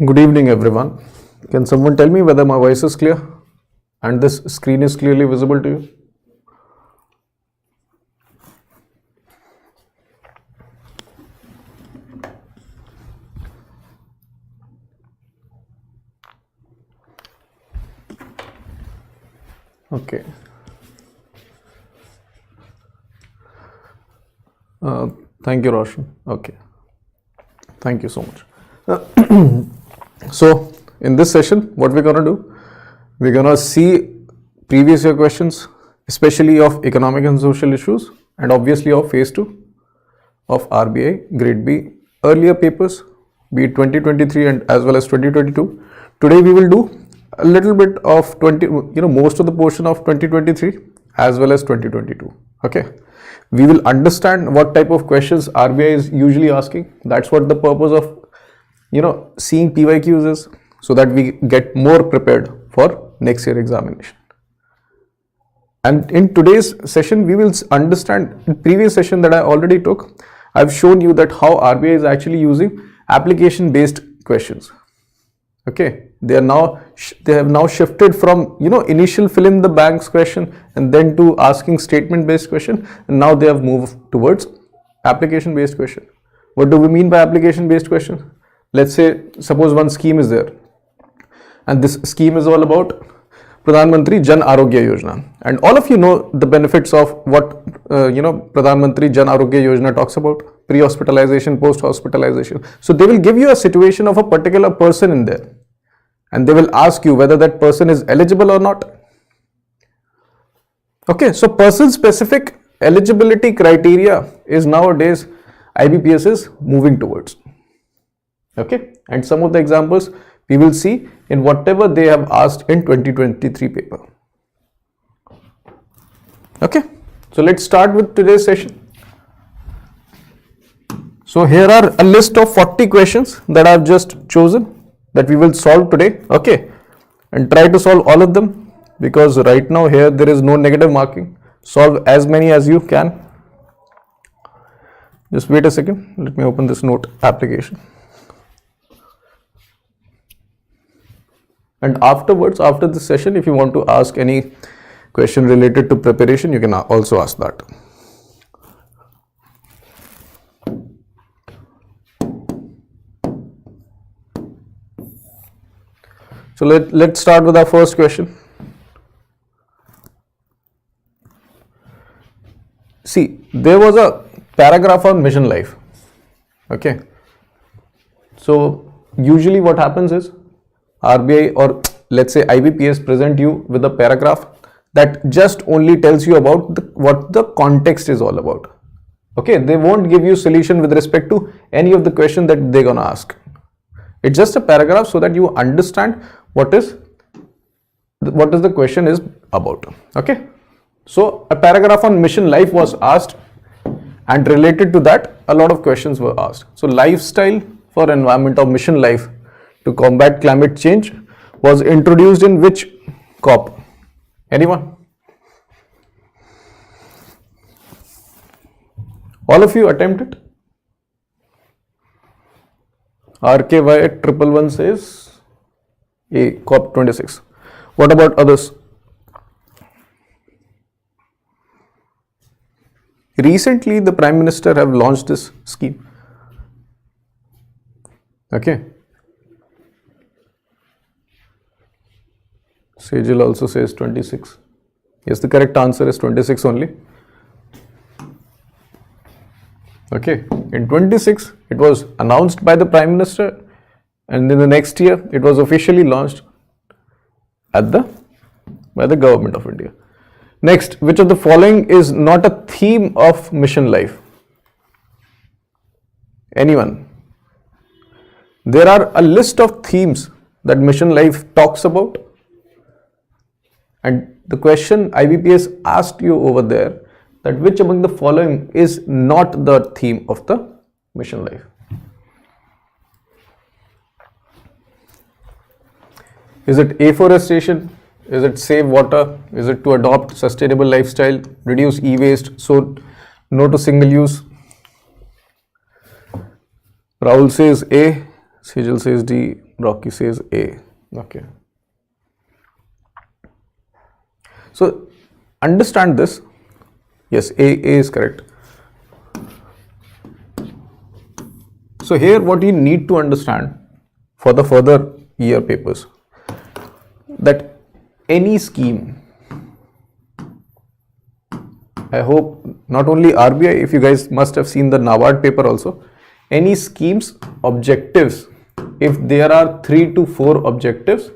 Good evening, everyone. Can someone tell me whether my voice is clear and this screen is clearly visible to you? Okay. Thank you, Roshan. Okay. Thank you so much. So, in this session, what we're going to do, we're going to see previous year questions, especially of economic and social issues, and obviously of phase 2 of RBI Grade B earlier papers, be it 2023 and as well as 2022. Today we will do a little bit of most of the portion of 2023 as well as 2022. Okay. We will understand what type of questions RBI is usually asking. That's what the purpose of seeing PYQs is, so that we get more prepared for next year examination. And in today's session, we will understand, in previous session that I already took, I've shown you that how RBI is actually using application based questions. Okay, they have now shifted from initial fill in the blanks question and then to asking statement based question, and now they have moved towards application based question. What do we mean by application based question? Let's say, suppose one scheme is there, and this scheme is all about Pradhan Mantri Jan Arogya Yojana, and all of you know the benefits of what Pradhan Mantri Jan Arogya Yojana talks about: pre-hospitalization, post-hospitalization. So they will give you a situation of a particular person in there, and they will ask you whether that person is eligible or not. Okay, so person-specific eligibility criteria is nowadays IBPS is moving towards. Okay, and some of the examples we will see in whatever they have asked in 2023 paper. Okay, so let's start with today's session. So here are a list of 40 questions that I have just chosen that we will solve today. Okay, and try to solve all of them, because right now here there is no negative marking. Solve as many as you can. Just wait a second, let me open this note application. And afterwards, after this session, if you want to ask any question related to preparation, you can also ask that. So let's start with our first question. See, there was a paragraph on mission life. Okay. So usually what happens is RBI, or let's say IBPS, present you with a paragraph that just only tells you about what the context is all about. Okay, they won't give you solution with respect to any of the question that they're gonna ask. It's just a paragraph so that you understand what is the question is about. Okay, so a paragraph on mission life was asked, and related to that a lot of questions were asked. So lifestyle for environment of mission life to combat climate change was introduced in which COP? Anyone? All of you attempt it? RKY 111 says A, COP 26. What about others? Recently the Prime Minister have launched this scheme. Okay. Sejal also says 26. Yes, the correct answer is 26 only. Okay, in 26 it was announced by the Prime Minister, and in the next year it was officially launched by the Government of India. Next, which of the following is not a theme of mission life? Anyone? There are a list of themes that mission life talks about, and the question IBPS asked you over there, that which among the following is not the theme of the mission life? Is it afforestation? Is it save water? Is it to adopt sustainable lifestyle, reduce e-waste, so no to single use? Rahul says A, Sejal says D, Rocky says A. Okay. So understand this. Yes, A is correct. So here what you need to understand for the further year papers, that any scheme, I hope not only RBI, if you guys must have seen the NABARD paper also, any scheme's objectives, if there are 3 to 4 objectives,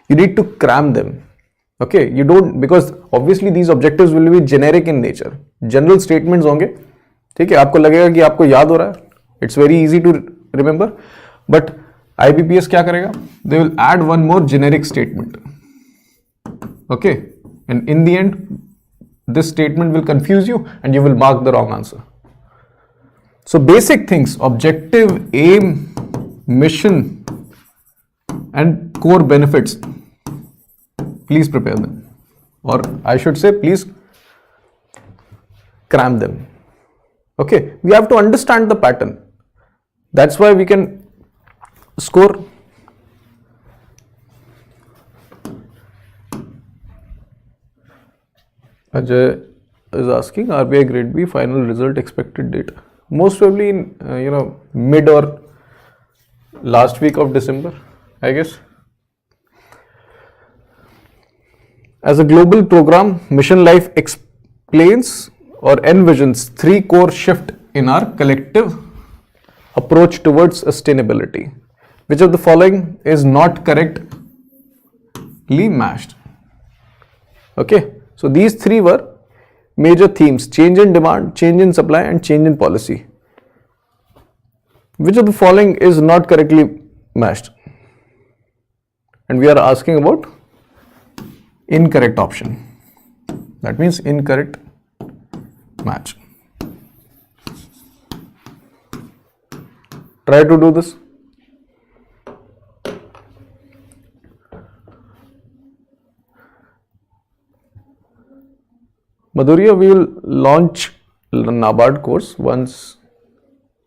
you need to cram them. Okay, you don't, because obviously these objectives will be generic in nature, general statements होंगे, ठीक है, आपको लगेगा कि आपको याद हो रहा है, it's very easy to remember, but IBPS क्या करेगा, they will add one more generic statement, okay, and in the end this statement will confuse you and you will mark the wrong answer. So basic things, objective, aim, mission and core benefits, please prepare them, or I should say please cram them. Okay, we have to understand the pattern. That's why we can score. Ajay is asking RBI Grade B final result expected date. Most probably in mid or last week of December, I guess. As a global program, Mission Life explains or envisions 3 core shift in our collective approach towards sustainability. Which of the following is not correctly matched? Okay, so these 3 were major themes: change in demand, change in supply and change in policy. Which of the following is not correctly matched? And we are asking about incorrect option. That means incorrect match. Try to do this. Madhurya, we will launch NABARD course once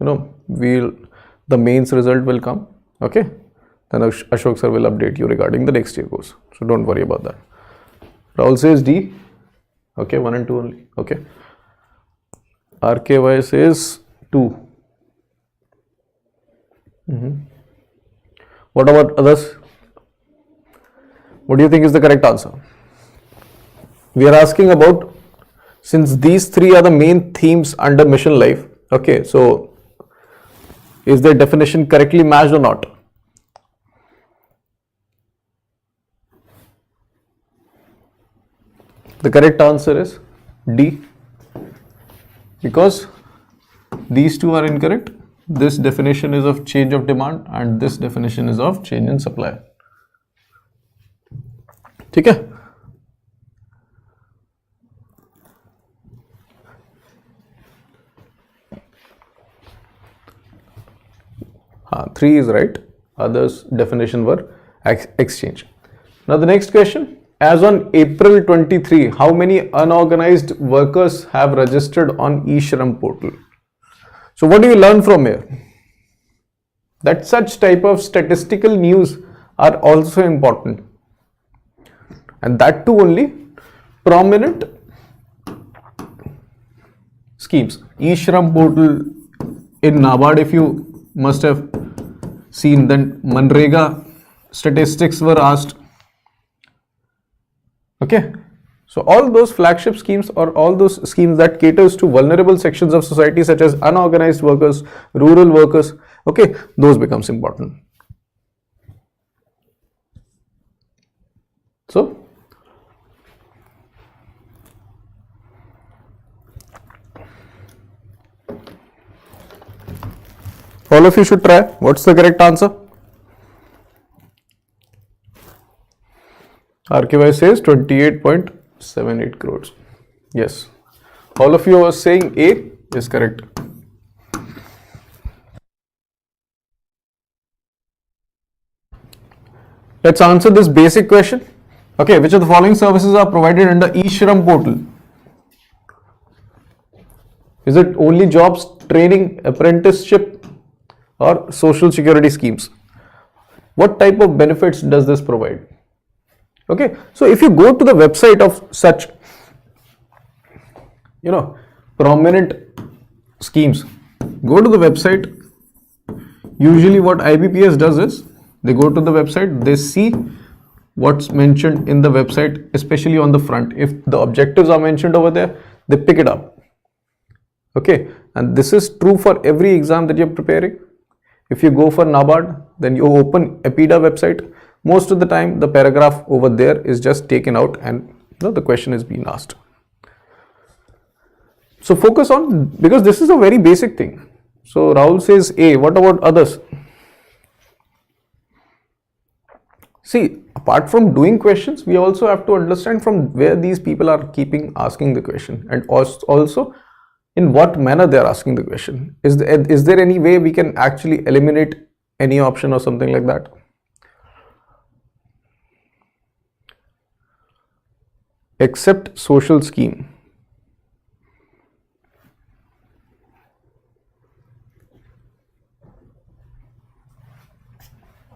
the mains result will come. Okay, then Ashok sir will update you regarding the next year course. So don't worry about that. Rahul says D. Okay, 1 and 2 only. Okay. RKY says 2. What about others? What do you think is the correct answer? We are asking about, since these 3 are the main themes under Mission Life. Okay, so is their definition correctly matched or not? The correct answer is D, because these 2 are incorrect. This definition is of change of demand and this definition is of change in supply. ठीक है? हाँ, 3 is right. Others definition were exchange. Now the next question. As on April 23, how many unorganized workers have registered on eShram portal? So what do you learn from here? That such type of statistical news are also important. And that too only prominent schemes. eShram portal in NABARD, if you must have seen, then Manrega statistics were asked. Okay, so all those flagship schemes or all those schemes that caters to vulnerable sections of society such as unorganized workers, rural workers, okay, those becomes important. So all of you should try. What's the correct answer? RKY says 28.78 crores. Yes. All of you are saying A is correct. Let's answer this basic question. Okay, which of the following services are provided under eShram portal? Is it only jobs, training, apprenticeship, or social security schemes? what type of benefits does this provide? Okay, so if you go to the website of such, prominent schemes, go to the website. Usually what IBPS does is, they go to the website, they see what's mentioned in the website, especially on the front. If the objectives are mentioned over there, they pick it up. Okay, and this is true for every exam that you're preparing. If you go for NABARD, then you open EPIDA website. Most of the time, the paragraph over there is just taken out and the question is being asked. So focus on, because this is a very basic thing. So Rahul says A. What about others? See, apart from doing questions, we also have to understand from where these people are asking the question, and also in what manner they are asking the question. Is there any way we can actually eliminate any option or something like that? Except social scheme.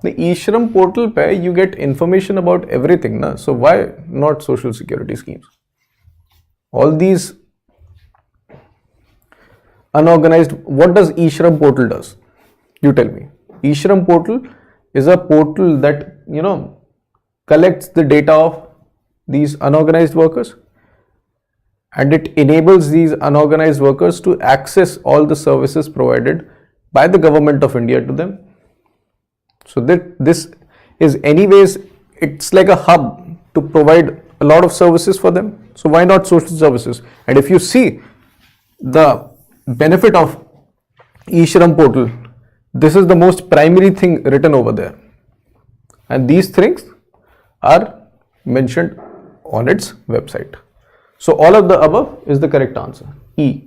The eShram portal pe you get information about everything, na? So why not social security schemes? All these unorganized, what does eShram portal does? You tell me. eShram portal is a portal that, collects the data of these unorganized workers, and it enables these unorganized workers to access all the services provided by the government of India to them. So this is anyways, it's like a hub to provide a lot of services for them. So why not social services? And if you see the benefit of eShram portal, this is the most primary thing written over there. And these things are mentioned on its website. So all of the above is the correct answer. E.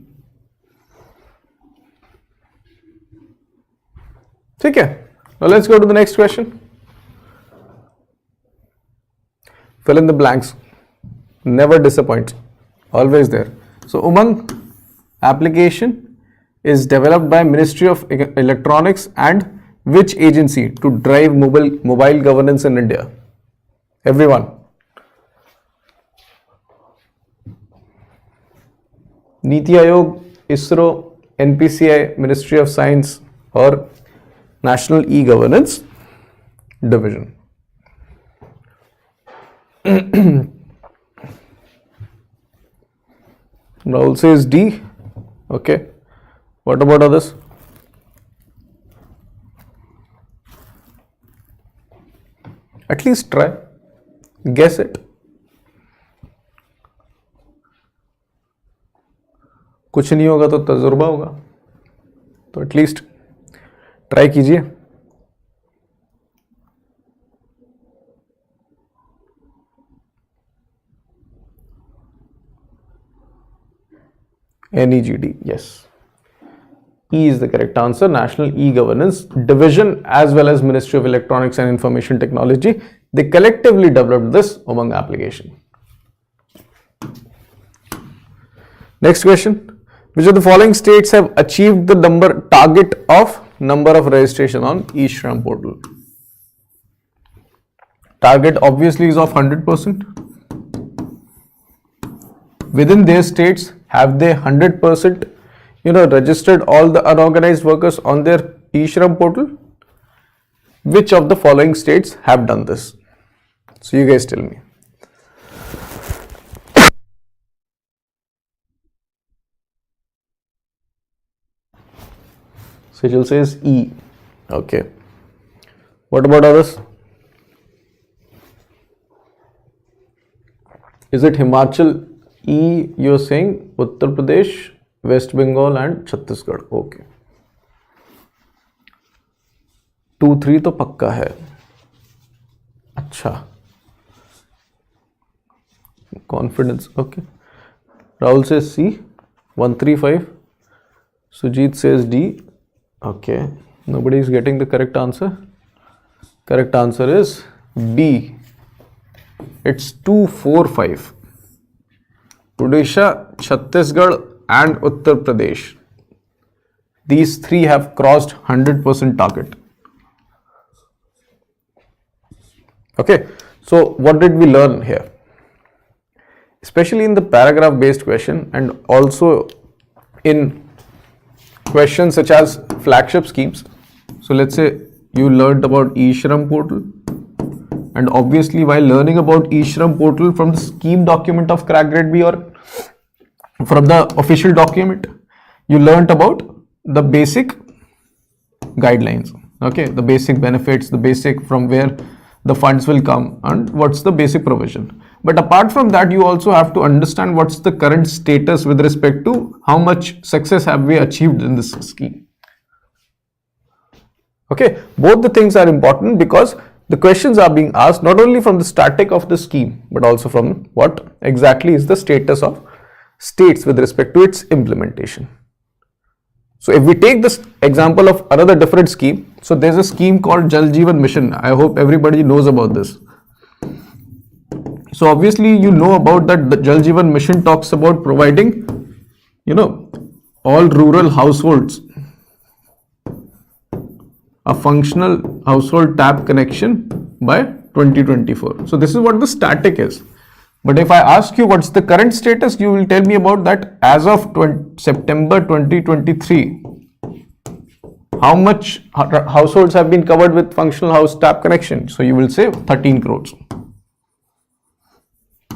Okay. Now let's go to the next question. Fill in the blanks. Never disappoints. Always there. So Umang application is developed by Ministry of Electronics and which agency to drive mobile governance in India? Everyone. Niti Aayog, ISRO, NPCI, Ministry of Science, or National E-Governance Division. Rahul says D. Okay. What about others? At least try. Guess it. कुछ नहीं होगा तो तजुर्बा होगा, तो at least try कीजिए. NEGD, yes. E is the correct answer. National E-Governance Division as well as Ministry of Electronics and Information Technology, they collectively developed this Umang application. Next question. Which of the following states have achieved the target of number of registration on eShram portal? Target obviously is of 100%. Within their states, have they 100% registered all the unorganized workers on their eShram portal? Which of the following states have done this? So you guys tell me. Sejal says E. Okay. What about others? Is it Himachal? E, you're saying Uttar Pradesh, West Bengal and Chhattisgarh. Okay. 2-3 तो पक्का है. अच्छा. Confidence. Okay. Rahul says C. 135. Sujit says D. Okay. Nobody is getting the correct answer. Correct answer is B. It's 245. Odisha, Chhattisgarh and Uttar Pradesh. These three have crossed 100% target. Okay, so what did we learn here? Especially in the paragraph based question and also in questions such as flagship schemes. So let's say you learned about eShram portal, and obviously while learning about eShram portal from the scheme document of crack grade B or from the official document, you learned about the basic guidelines, okay, the basic benefits, the basic from where the funds will come and what's the basic provision. But apart from that, you also have to understand what's the current status with respect to how much success have we achieved in this scheme. Okay, both the things are important because the questions are being asked not only from the static of the scheme, but also from what exactly is the status of states with respect to its implementation. So if we take this example of another different scheme, so there's a scheme called Jal Jeevan Mission. I hope everybody knows about this. So obviously you know about that the Jal Jeevan Mission talks about providing, all rural households a functional household tap connection by 2024. So this is what the static is. But if I ask you what's the current status, you will tell me about that as of September 2023. How much households have been covered with functional house tap connection? So you will say 13 crores.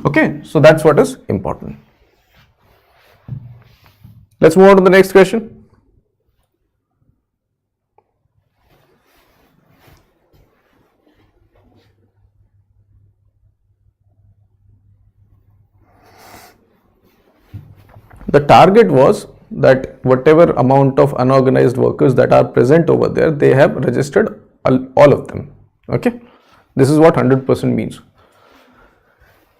Okay, so that's what is important. Let's move on to the next question. The target was that whatever amount of unorganized workers that are present over there, they have registered all of them. Okay, this is what 100% means.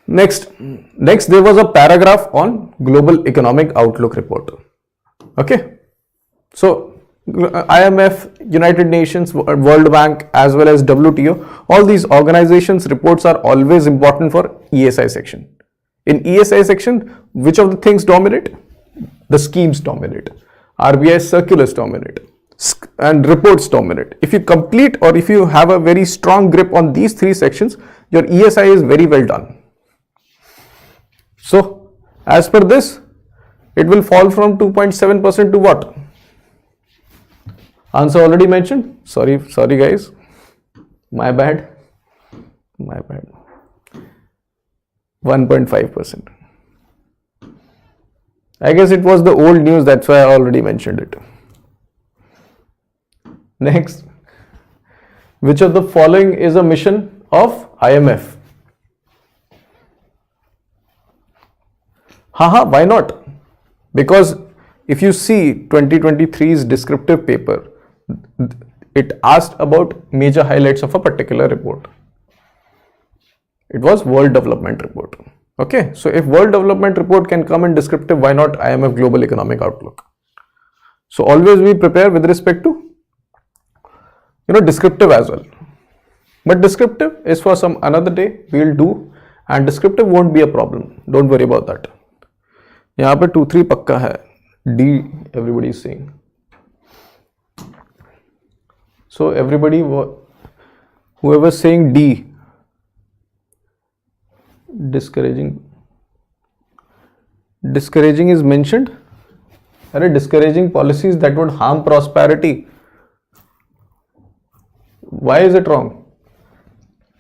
Next there was a paragraph on Global Economic Outlook report. Okay, so IMF, United Nations, World Bank as well as WTO, all these organizations reports are always important for ESI section. In ESI section, which of the things dominate? The schemes dominate, RBI circulars dominate, and reports dominate. If you complete or if you have a very strong grip on these three sections, your ESI is very well done. So as per this, it will fall from 2.7% to what? Answer already mentioned. Sorry guys, my bad. 1.5%. I guess it was the old news, that's why I already mentioned it. Next, which of the following is a mission of IMF? Why not? Because if you see 2023's descriptive paper, it asked about major highlights of a particular report. It was World Development Report. Okay, so if World Development Report can come in descriptive, why not IMF Global Economic Outlook? So always we prepare with respect to, descriptive as well. But descriptive is for some another day, we'll do, and descriptive won't be a problem. Don't worry about that. यहाँ पे 2-3 पक्का है. D, everybody is saying. So everybody, whoever is saying D, discouraging is mentioned. Discouraging policies that would harm prosperity. Why is it wrong?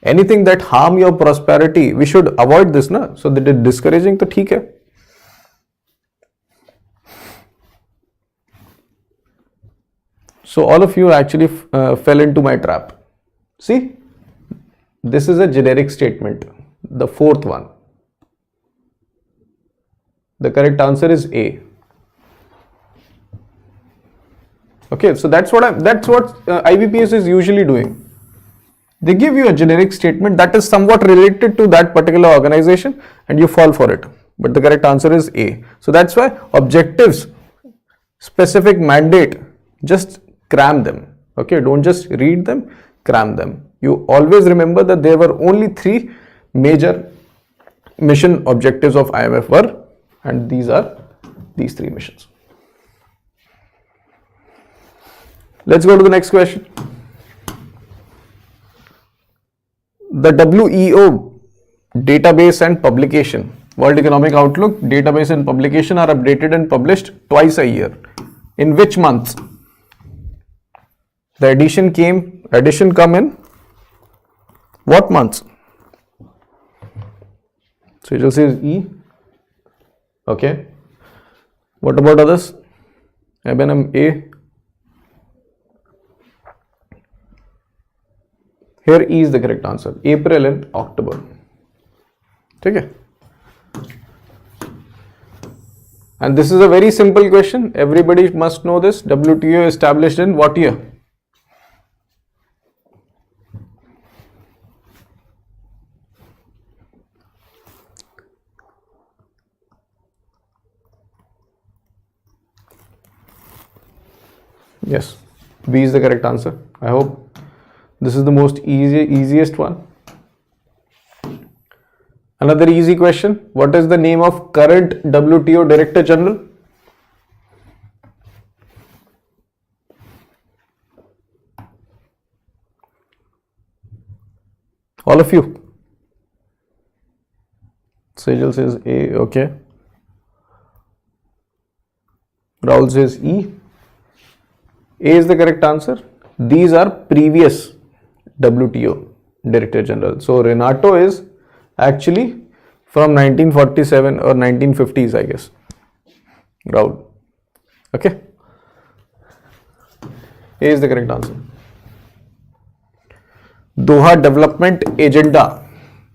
Anything that harm your prosperity, we should avoid this, na? So that discouraging to theek hai. So all of you actually fell into my trap. See, this is a generic statement. The fourth one. The correct answer is A. Okay, so that's what IBPS is usually doing. They give you a generic statement that is somewhat related to that particular organization and you fall for it. But the correct answer is A. So that's why objectives, specific mandate, just cram them. Okay, don't just read them, cram them. You always remember that there were only 3 major mission objectives of IMF were, and these are these 3 missions. Let's go to the next question. the WEO database and publication, World Economic Outlook database and publication are updated and published twice a year. In which month? The edition come in what months? So it will say E. Okay. What about others? M&M A. Here E is the correct answer. April and October. Okay. And this is a very simple question. Everybody must know this. WTO established in what year? Yes, B is the correct answer. I hope this is the most easiest one. Another easy question. What is the name of current WTO Director General? All of you. Sejal says A, okay. Rahul says E. A is the correct answer. These are previous WTO Director General. So Renato is actually from 1947 or 1950s, I guess. Rahul. Okay. A is the correct answer. Doha Development Agenda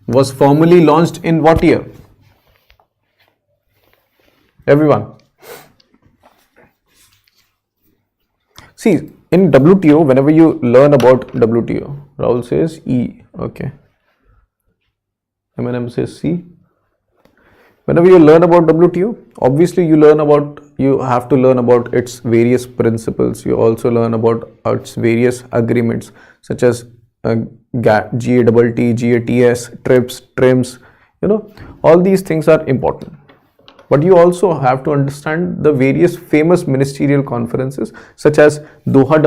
was formally launched in what year? Everyone. See, in WTO, whenever you learn about WTO, Rahul says E, okay. M&M says C. Whenever you learn about WTO, obviously you have to learn about its various principles. You also learn about its various agreements such as GATT, GATT, TRIPS, TRIMS, all these things are important. But you also have to understand the various famous ministerial conferences such as Doha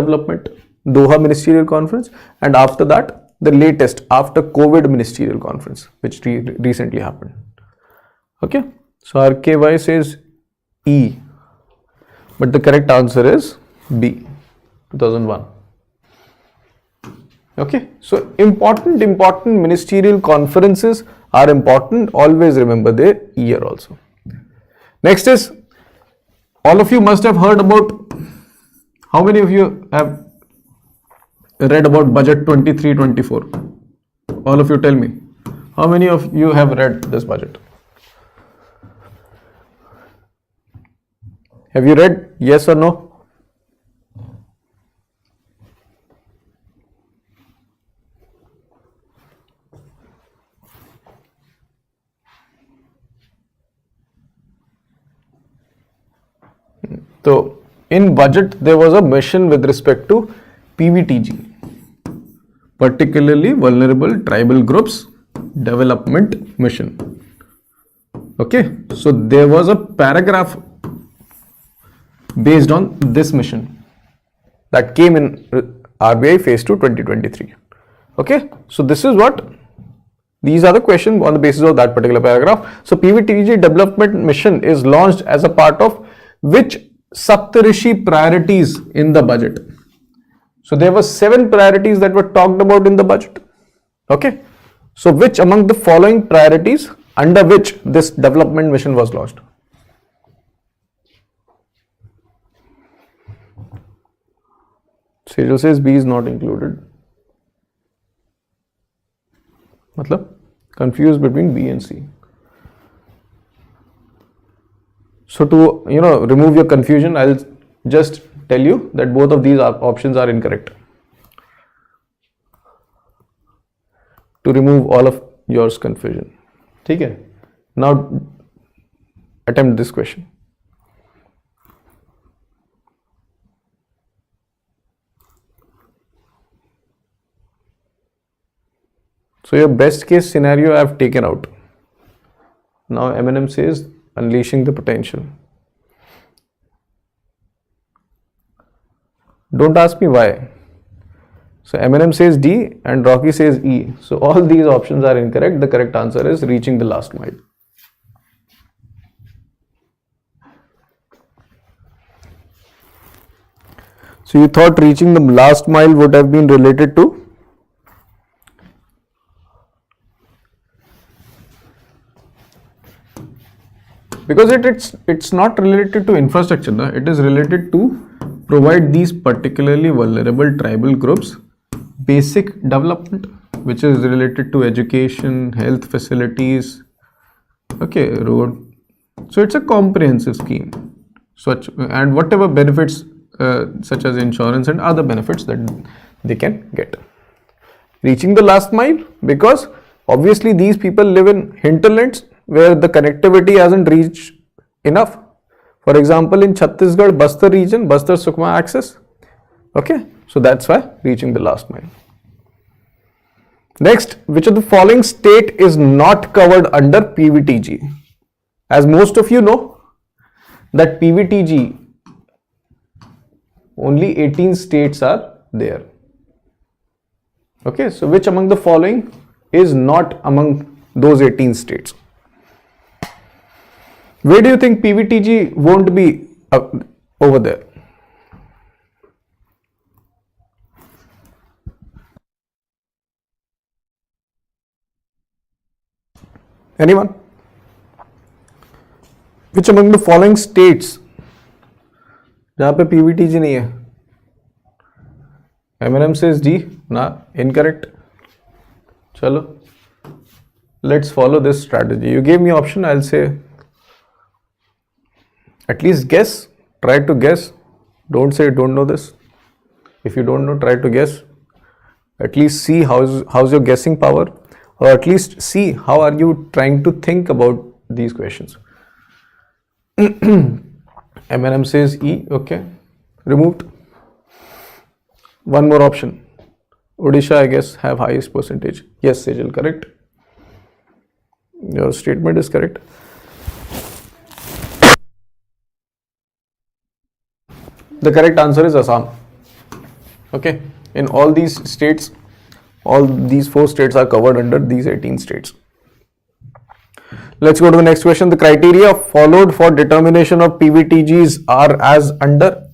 Ministerial Conference, and after that, the latest after COVID Ministerial Conference, which recently happened. Okay, so RKY says E, but the correct answer is B, 2001. Okay, so important ministerial conferences are important. Always remember the year also. Next is, all of you must have heard about, how many of you have read about budget 23-24? All of you tell me, how many of you have read this budget? Have you read? Yes or no? So, in budget, there was a mission with respect to PVTG, particularly vulnerable tribal groups development mission. Okay, so there was a paragraph based on this mission that came in RBI Phase 2 2023. Okay, so these are the questions on the basis of that particular paragraph. So PVTG development mission is launched as a part of which Saptarishi priorities in the budget? So there were 7 priorities that were talked about in the budget. Okay, so which among the following priorities under which this development mission was launched? Sejal says B is not included. Matlab, confused between B and C. So to remove your confusion, I'll just tell you that both of these options are incorrect. To remove all of yours confusion. Okay. Now attempt this question. So your best case scenario I have taken out. Now M&M says unleashing the potential. Don't ask me why. So Eminem says D and Rocky says E. So all these options are incorrect. The correct answer is reaching the last mile. So you thought reaching the last mile would have been related to? Because it's not related to infrastructure, no? It is related to provide these particularly vulnerable tribal groups basic development, which is related to education, health facilities, okay, road. So it's a comprehensive scheme, such and whatever benefits such as insurance and other benefits that they can get. Reaching the last mile, because obviously these people live in hinterlands where the connectivity hasn't reached enough. For example, in Chhattisgarh, Bastar region, Bastar Sukma access. Okay, so that's why reaching the last mile. Next, which of the following state is not covered under PVTG? As most of you know, that PVTG, only 18 states are there. Okay, so which among the following is not among those 18 states? Where do you think PVTG won't be over there? Anyone? Which among the following states जहाँ पे PVTG नहीं है? Eminem says D. Nah, incorrect. Chalo. Let's follow this strategy. You gave me option, I'll say at least guess, try to guess. Don't say you don't know this. If you don't know, try to guess. At least see how's your guessing power, or at least see how are you trying to think about these questions. Eminem says E, okay, removed. One more option. Odisha, I guess, have highest percentage. Yes, Sejal, correct. Your statement is correct. The correct answer is Assam. Okay, in all these states, all these 4 states are covered under these 18 states. Let's go to the next question. The criteria followed for determination of PVTGs are as under.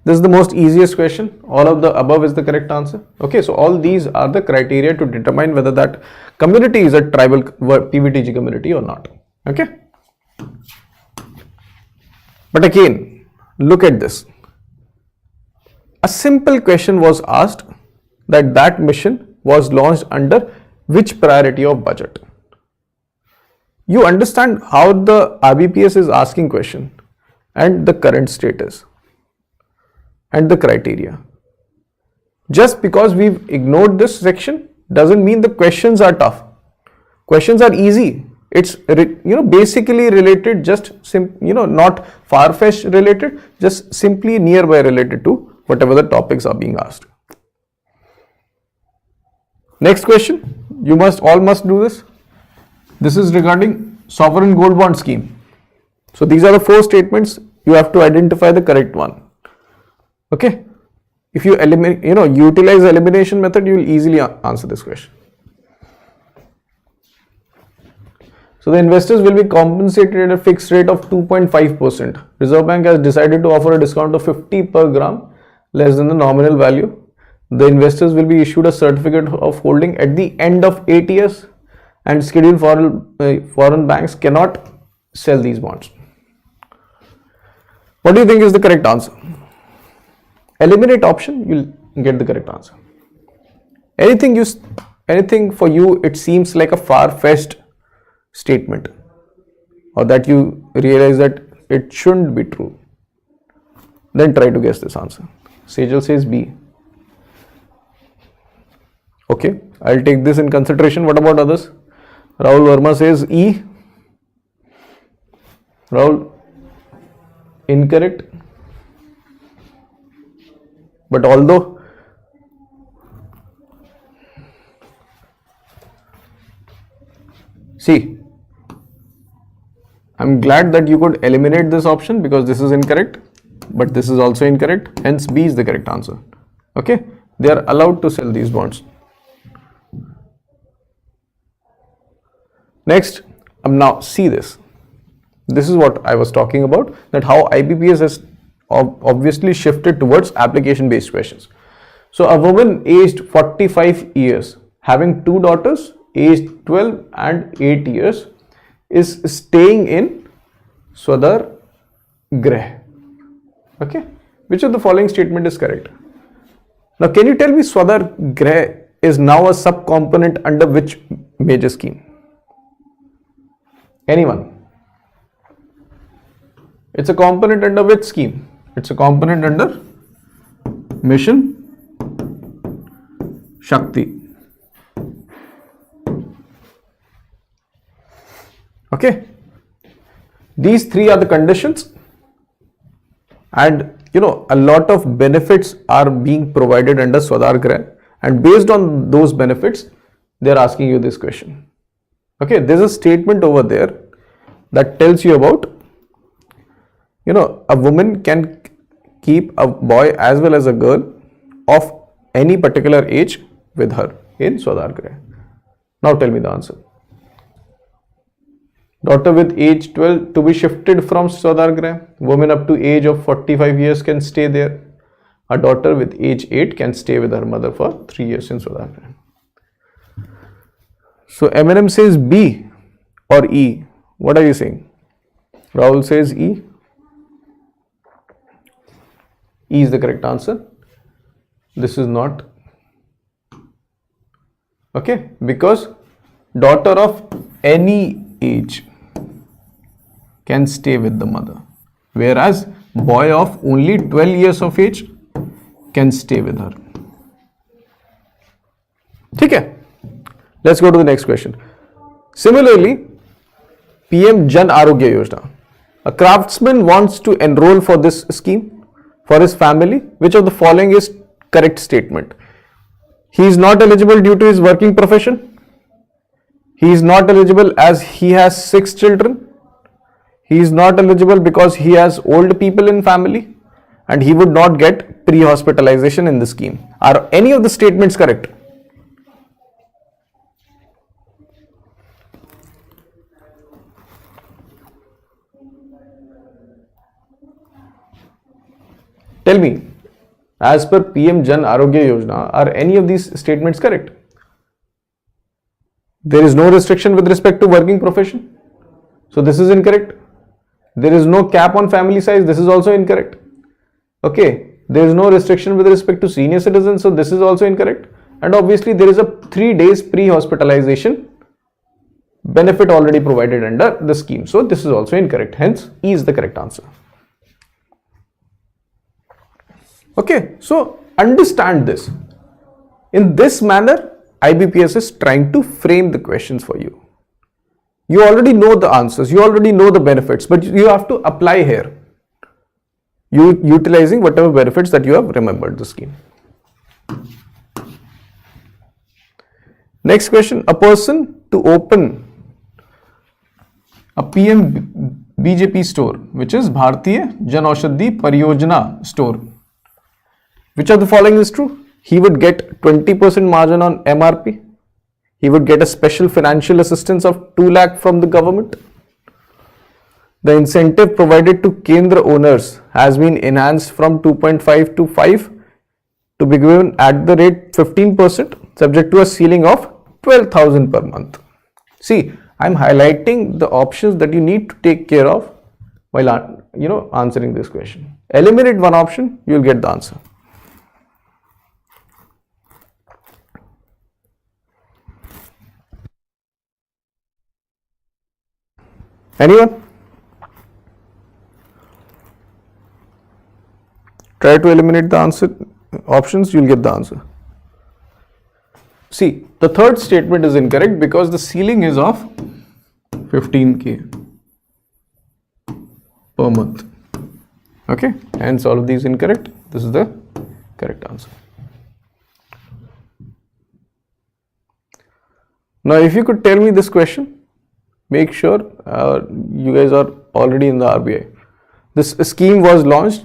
This is the most easiest question. All of the above is the correct answer. Okay, so all these are the criteria to determine whether that community is a tribal PVTG community or not. Okay. But again, look at this. A simple question was asked that mission was launched under which priority of budget? You understand how the IBPS is asking question and the current status and the criteria. Just because we've ignored this section doesn't mean the questions are tough. Questions are easy. It's basically related, just not far-fetched related, just simply nearby related to whatever the topics are being asked. Next question. You all must do this. This is regarding sovereign gold bond scheme. So these are the 4 statements. You have to identify the correct one. Okay. If you utilize the elimination method, you will easily answer this question. So the investors will be compensated at a fixed rate of 2.5%. Reserve Bank has decided to offer a discount of 50 per gram, less than the nominal value. The investors will be issued a certificate of holding at the end of 8 years, and scheduled foreign banks cannot sell these bonds. What do you think is the correct answer? Eliminate option, you'll get the correct answer. Anything for you, it seems like a far-fetched statement, or that you realize that it shouldn't be true, then try to guess this answer. Sejal says B. Okay, I'll take this in consideration. What about others? Rahul Verma says E. Rahul, incorrect. But although see, I'm glad that you could eliminate this option because this is incorrect. but this is also incorrect. Hence B is the correct answer. Okay, they are allowed to sell these bonds. Next, now see this. This is what I was talking about, that how IBPS has obviously shifted towards application based questions. So a woman aged 45 years having two daughters aged 12 and 8 years is staying in SBIPO. Okay, which of the following statement is correct? Now can you tell me SBIPO is now a subcomponent under which major scheme? Anyone? It's a component under which scheme? It's a component under Mission Shakti. Okay, these three are the conditions, and a lot of benefits are being provided under SBIPO, and based on those benefits they are asking you this question. Okay, there's a statement over there that tells you about a woman can keep a boy as well as a girl of any particular age with her in SBIPO. Now tell me the answer. Daughter with age 12 to be shifted from SBIPO. Woman up to age of 45 years can stay there. A daughter with age 8 can stay with her mother for 3 years in SBIPO. So M&M says B or E. What are you saying? Rahul says E. E is the correct answer. This is not. Okay, because daughter of any age can stay with the mother, whereas boy of only 12 years of age can stay with her. Okay, let's go to the next question. Similarly, PM Jan Arogya Yojana. A craftsman wants to enroll for this scheme for his family. Which of the following is correct statement? He is not eligible due to his working profession. He is not eligible as he has 6 children. He is not eligible because he has old people in family, and he would not get pre-hospitalization in the scheme. Are any of the statements correct? Tell me, as per PM Jan Arogya Yojana, are any of these statements correct? There is no restriction with respect to working profession, so this is incorrect. There is no cap on family size, this is also incorrect. Okay, there is no restriction with respect to senior citizens, so this is also incorrect. And obviously there is a 3 days pre-hospitalization benefit already provided under the scheme, so this is also incorrect. Hence E is the correct answer. Okay, so understand this. In this manner, IBPS is trying to frame the questions for you. You already know the answers, you already know the benefits, but you have to apply here, utilizing whatever benefits that you have remembered the scheme. Next question, a person to open a PM BJP store, which is Bharatiya Jan Aushadhi Pariyojana store. Which of the following is true? He would get 20% margin on MRP. He would get a special financial assistance of 2 lakh from the government. The incentive provided to Kendra owners has been enhanced from 2.5 to 5 to be given at the rate 15%, subject to a ceiling of 12,000 per month. See, I am highlighting the options that you need to take care of while answering this question. Eliminate one option, you will get the answer. Anyone? Try to eliminate the answer options, you will get the answer. See, the third statement is incorrect because the ceiling is of 15k per month. Okay, hence all of these incorrect. This is the correct answer. Now, if you could tell me this question, make sure you guys are already in the RBI. This scheme was launched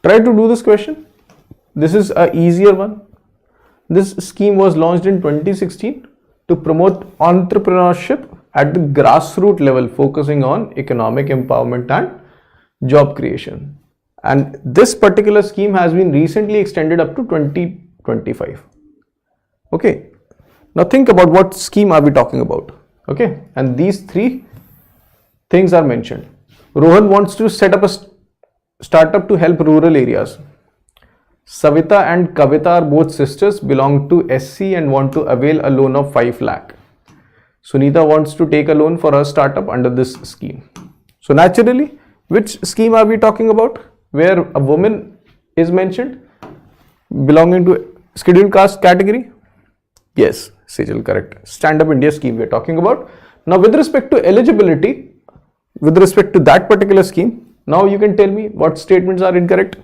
Try to do this question. This is a easier one. This scheme was launched in 2016 to promote entrepreneurship at the grassroots level, focusing on economic empowerment and job creation. And this particular scheme has been recently extended up to 2025. Okay. Now think about what scheme are we talking about. Okay. And these three things are mentioned. Rohan wants to set up a startup to help rural areas. Savita and Kavita are both sisters, belong to SC and want to avail a loan of 5 lakh. Sunita wants to take a loan for her startup under this scheme. So naturally, which scheme are we talking about? Where a woman is mentioned belonging to scheduled caste category? Yes, Sejal, correct. Stand Up India scheme we are talking about. Now with respect to eligibility, with respect to that particular scheme, now you can tell me what statements are incorrect.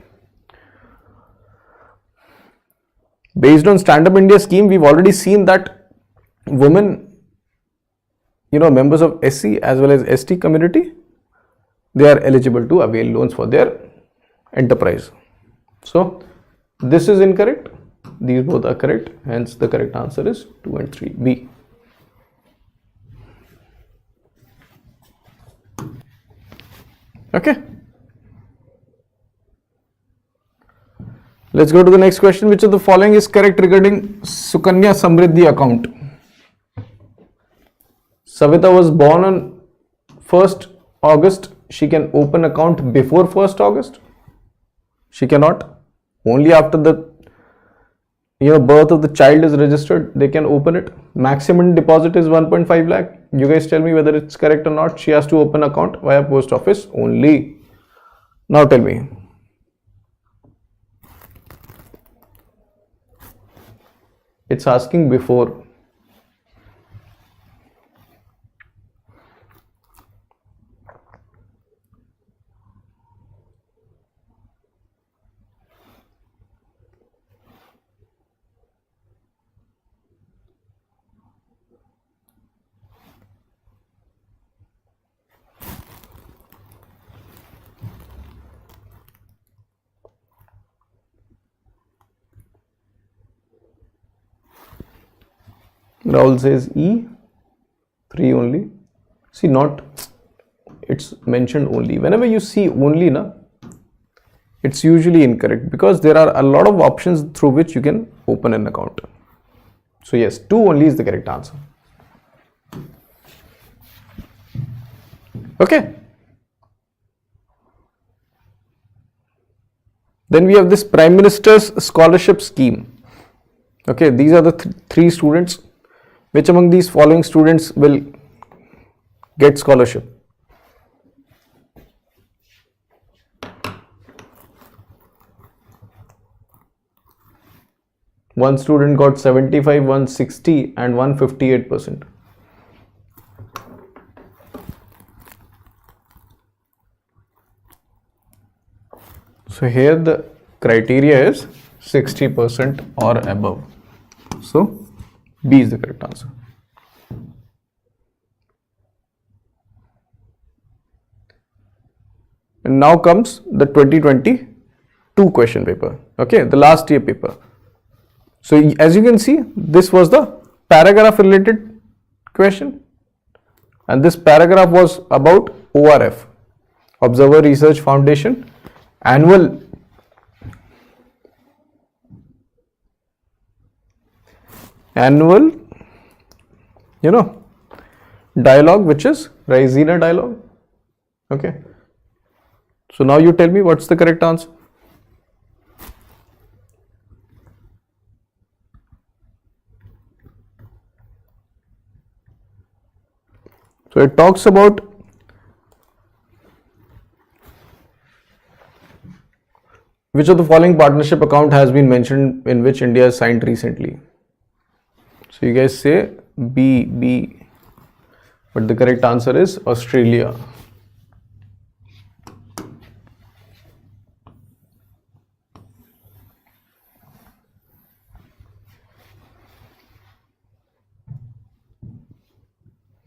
Based on Stand Up India scheme, we've already seen that women, members of SC as well as ST community, they are eligible to avail loans for their enterprise. So this is incorrect. These both are correct. Hence the correct answer is 2 and 3B. Okay. Let's go to the next question. Which of the following is correct regarding Sukanya Samriddhi account? Savita was born on 1st August. She can open account before 1st August? She cannot. Only after the birth of the child is registered, they can open it. Maximum deposit is 1.5 lakh. You guys tell me whether it's correct or not. She has to open account via post office only. Now tell me. It's asking before. Rahul says E, 3 only. See, not, it's mentioned only. Whenever you see only, it's usually incorrect because there are a lot of options through which you can open an account. So yes, 2 only is the correct answer. Okay. Then we have this Prime Minister's Scholarship Scheme. Okay, these are the 3 students. Which among these following students will get scholarship? One student got 75, 160 and 158%. So here the criteria is 60% or above. So B is the correct answer. And now comes the 2022 question paper. Okay, the last year paper. So as you can see, this was the paragraph related question. And this paragraph was about ORF, Observer Research Foundation, annual dialogue, which is Raisina dialogue. Okay. So now you tell me what's the correct answer. So it talks about which of the following partnership account has been mentioned in which India has signed recently. So you guys say B, but the correct answer is Australia.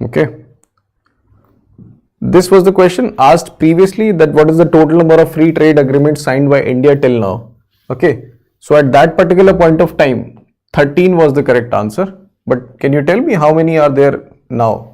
Okay. this was the question asked previously, that what is the total number of free trade agreements signed by India till now. Okay, so at that particular point of time, 13 was the correct answer. But can you tell me how many are there now?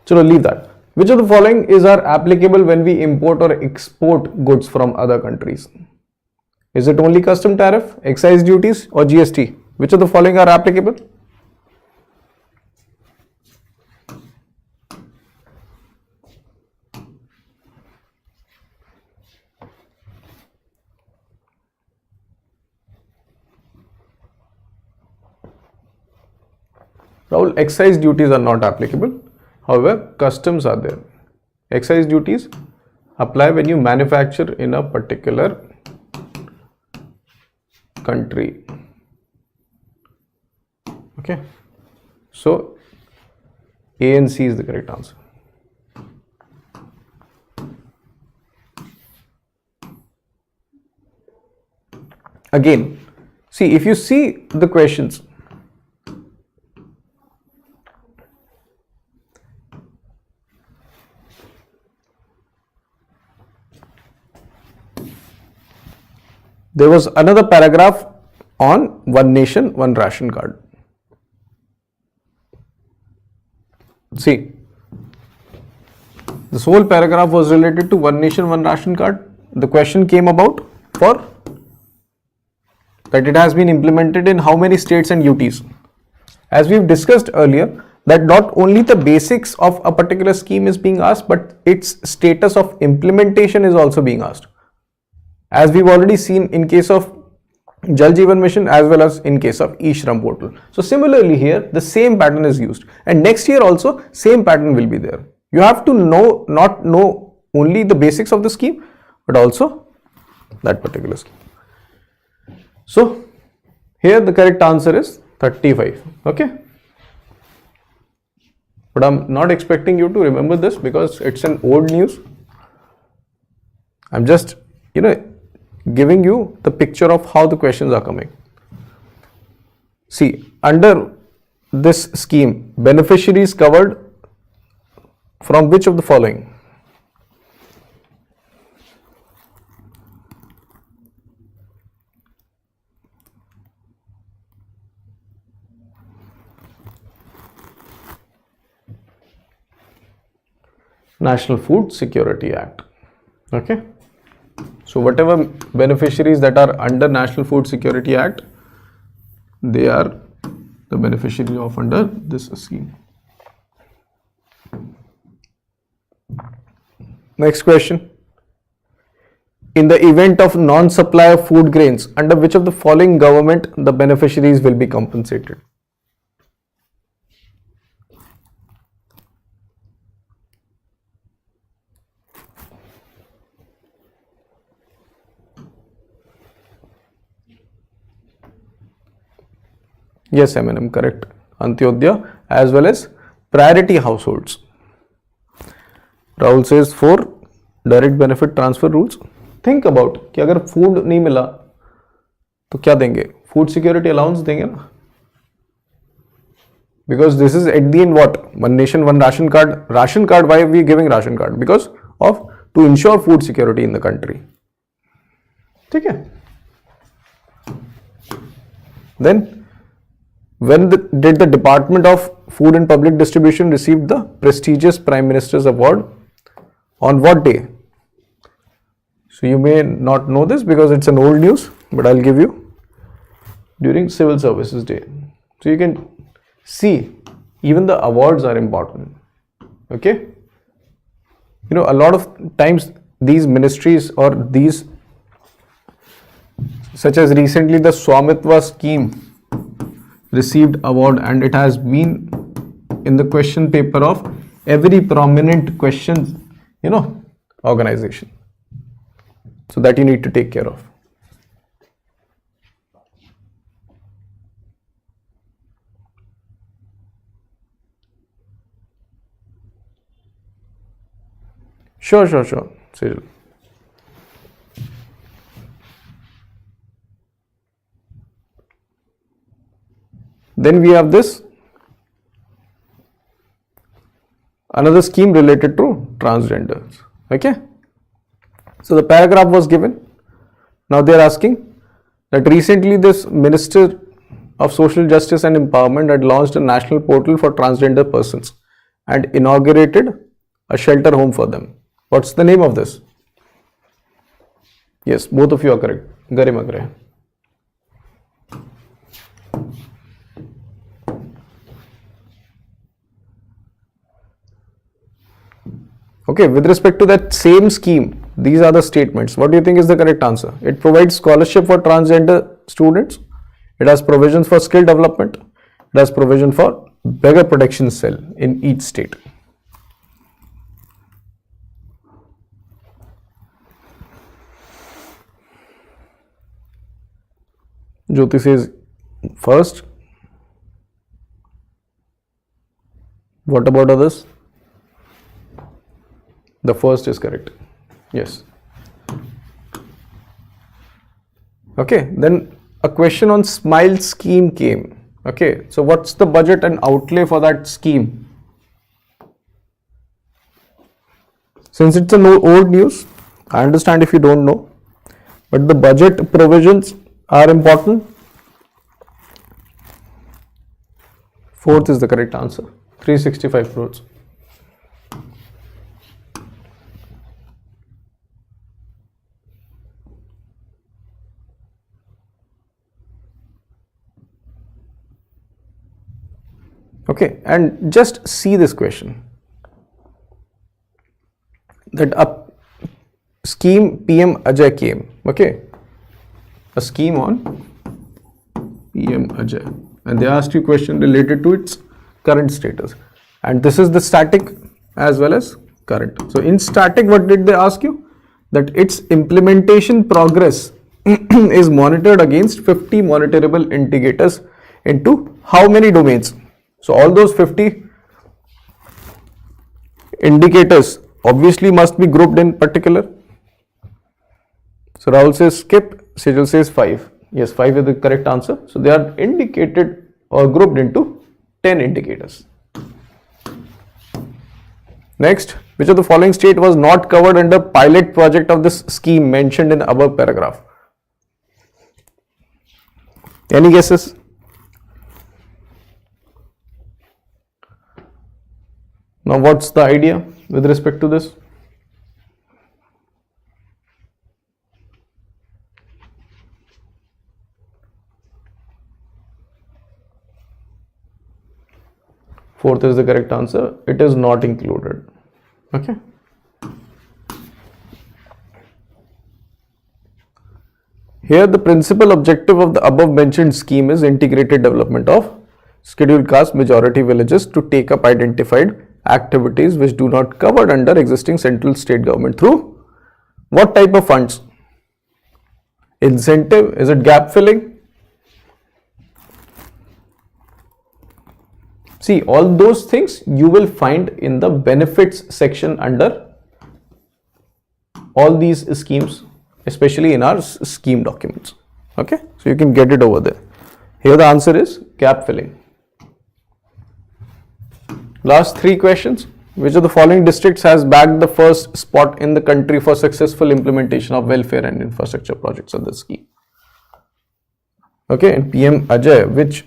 So leave that. Which of the following is applicable when we import or export goods from other countries? Is it only custom tariff, excise duties or GST? Which of the following are applicable? Rahul, excise duties are not applicable. However, customs are there. Excise duties apply when you manufacture in a particular country. Okay. So, A and C is the correct answer. Again, see, if you see the questions, there was another paragraph on one nation, one ration card. See, this whole paragraph was related to one nation, one ration card. The question came about for that it has been implemented in how many states and UTs. As we've discussed earlier, that not only the basics of a particular scheme is being asked, but its status of implementation is also being asked. As we've already seen in case of Jal Jeevan Mission as well as in case of E-Shram portal. So similarly here, the same pattern is used, and next year also same pattern will be there. You have to not know only the basics of the scheme, but also that particular scheme. So here the correct answer is 35. Okay. But I'm not expecting you to remember this because it's an old news. I'm just, giving you the picture of how the questions are coming. See, under this scheme, beneficiaries covered from which of the following? National Food Security Act. Okay. So whatever beneficiaries that are under National Food Security Act, they are the beneficiary of under this scheme. Next question. In the event of non-supply of food grains, under which of the following government the beneficiaries will be compensated? Yes, M&M, correct. Antyodaya as well as priority households. Rahul says 4 direct benefit transfer rules. Think about कि अगर food नहीं मिला तो क्या देंगे? Food security allowance देंगे ना? Because this is at the end what? One nation, one ration card. Ration card, why are we giving ration card? Because of to ensure food security in the country. ठीक है? Then when did the Department of Food and Public Distribution receive the prestigious Prime Minister's Award? On what day? So you may not know this because it's an old news, but I'll give you during Civil Services Day. So you can see even the awards are important. Okay. A lot of times these ministries or these, such as recently the Swamitva scheme received award, and it has been in the question paper of every prominent question organization, so that you need to take care of. Sure. Sejal. Then we have this another scheme related to transgenders. Okay. So the paragraph was given. Now they are asking that recently this Minister of Social Justice and Empowerment had launched a national portal for transgender persons and inaugurated a shelter home for them. What's the name of this? Yes, both of you are correct. Garima. Okay, with respect to that same scheme, these are the statements. What do you think is the correct answer? It provides scholarship for transgender students. It has provisions for skill development. It has provision for beggar protection cell in each state. Jyoti says first. What about others? The first is correct. Yes. Okay, then a question on SMILE scheme came. Okay, so what's the budget and outlay for that scheme? Since it's an old news, I understand if you don't know, but the budget provisions are important. Fourth is the correct answer. 365 crores. Okay, and just see this question, that a scheme PM Ajay came, okay, a scheme on PM Ajay, and they asked you a question related to its current status, and this is the static as well as current. So in static, what did they ask you? That its implementation progress is monitored against 50 monitorable indicators into how many domains? So all those 50 indicators obviously must be grouped in particular. So Rahul says skip, Sejal says 5. Yes, 5 is the correct answer. So they are indicated or grouped into 10 indicators. Next, which of the following state was not covered under pilot project of this scheme mentioned in the above paragraph? Any guesses? Now, what's the idea with respect to this? Fourth is the correct answer. It is not included. Okay. Here, the principal objective of the above mentioned scheme is integrated development of scheduled caste majority villages to take up identified activities which do not covered under existing central state government through what type of funds? Incentive? Is it gap filling? See, all those things you will find in the benefits section under all these schemes, especially in our scheme documents. Okay, so you can get it over there. Here the answer is gap filling. Last 3 questions. Which of the following districts has bagged the first spot in the country for successful implementation of welfare and infrastructure projects of the scheme? Okay, and PM Ajay, which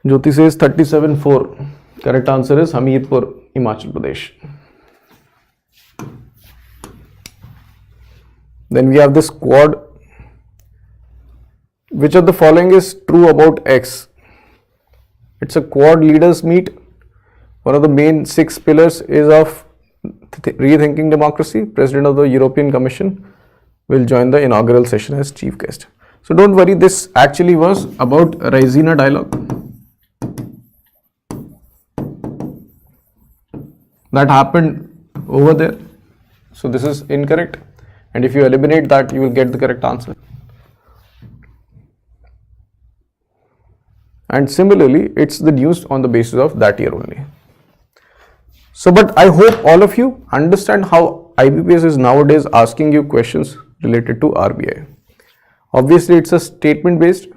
Jyoti says 37-4. Correct answer is Hamirpur, Himachal Pradesh. Then we have this quad. Which of the following is true about X? It's a quad leaders meet. One of the main 6 pillars is of rethinking democracy. President of the European Commission will join the inaugural session as chief guest. So don't worry, this actually was about Raisina dialogue. That happened over there. So this is incorrect. And if you eliminate that, you will get the correct answer. and similarly it's the news on the basis of that year only. So, but I hope all of you understand how IBPS is nowadays asking you questions related to RBI. Obviously, it's a statement based,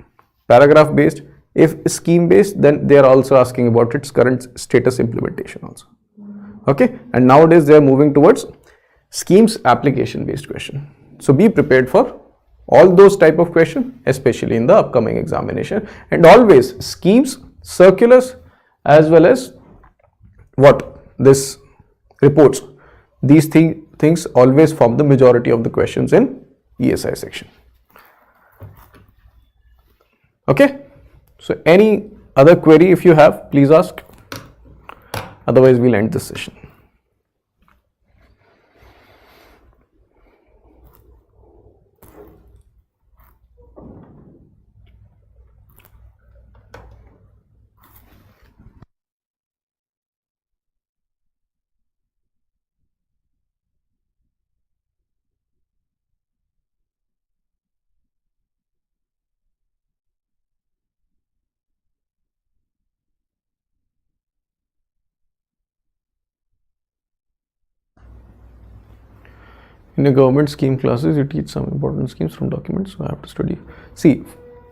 paragraph based. If scheme based, then they are also asking about its current status implementation also. Okay, and nowadays they are moving towards schemes application based question. So be prepared for all those type of questions, especially in the upcoming examination, and always schemes, circulars, as well as what this reports, these things always form the majority of the questions in ESI section. Okay, so any other query if you have, please ask, otherwise we'll end this session. In a government scheme classes, you teach some important schemes from documents, so I have to study. See,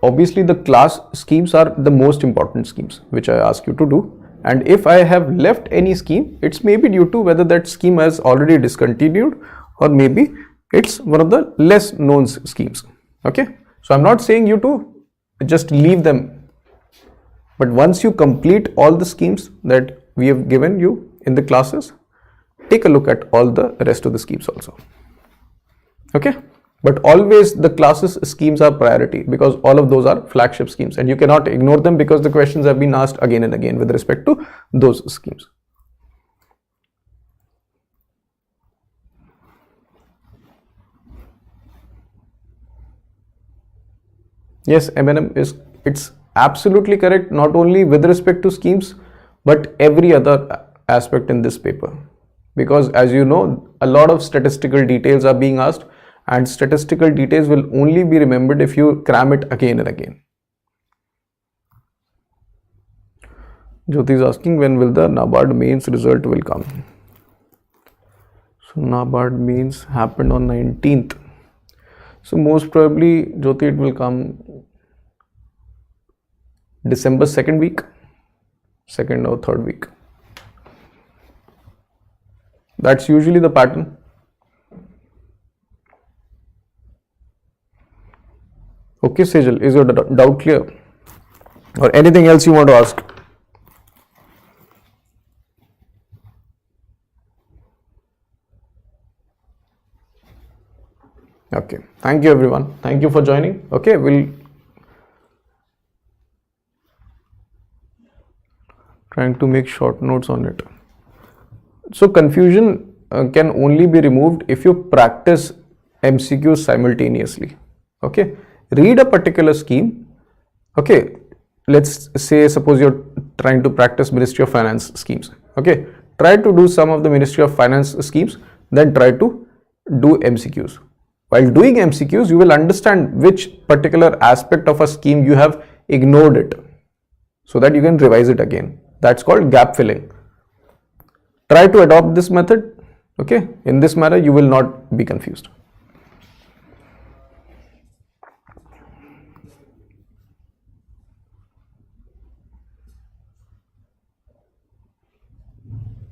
obviously the class schemes are the most important schemes which I ask you to do, and if I have left any scheme, it's maybe due to whether that scheme has already discontinued or maybe it's one of the less known schemes. Okay, so I'm not saying you to just leave them, but once you complete all the schemes that we have given you in the classes, take a look at all the rest of the schemes also. Okay, but always the classes schemes are priority because all of those are flagship schemes and you cannot ignore them because the questions have been asked again and again with respect to those schemes. Yes, M&M it's absolutely correct, not only with respect to schemes but every other aspect in this paper, because as you know, a lot of statistical details are being asked, and statistical details will only be remembered if you cram it again and again. Jyoti is asking when will the NABARD mains result will come. So NABARD mains happened on 19th. So most probably, Jyoti, it will come December 2nd week, 2nd or 3rd week. That's usually the pattern. Okay, Sejal, is your doubt clear? Or anything else you want to ask? Okay, thank you everyone. Thank you for joining. Okay, we'll trying to make short notes on it. So confusion can only be removed if you practice MCQs simultaneously. Okay, read a particular scheme. Okay, let's say suppose you're trying to practice Ministry of Finance schemes. Okay, try to do some of the Ministry of Finance schemes, then try to do MCQs. While doing MCQs, you will understand which particular aspect of a scheme you have ignored it, so that you can revise it again. That's called gap filling. Try to adopt this method. Okay, in this manner you will not be confused.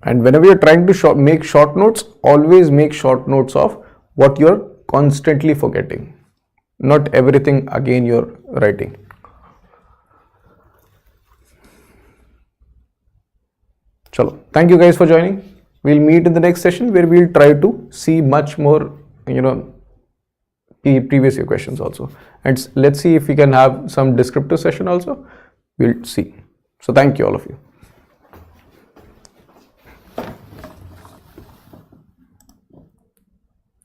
And whenever you're trying to make short notes, always make short notes of what you're constantly forgetting, not everything again you're writing. Chalo, thank you guys for joining. We'll meet in the next session where we'll try to see much more, previous year questions also. And let's see if we can have some descriptive session also. We'll see. So thank you all of you.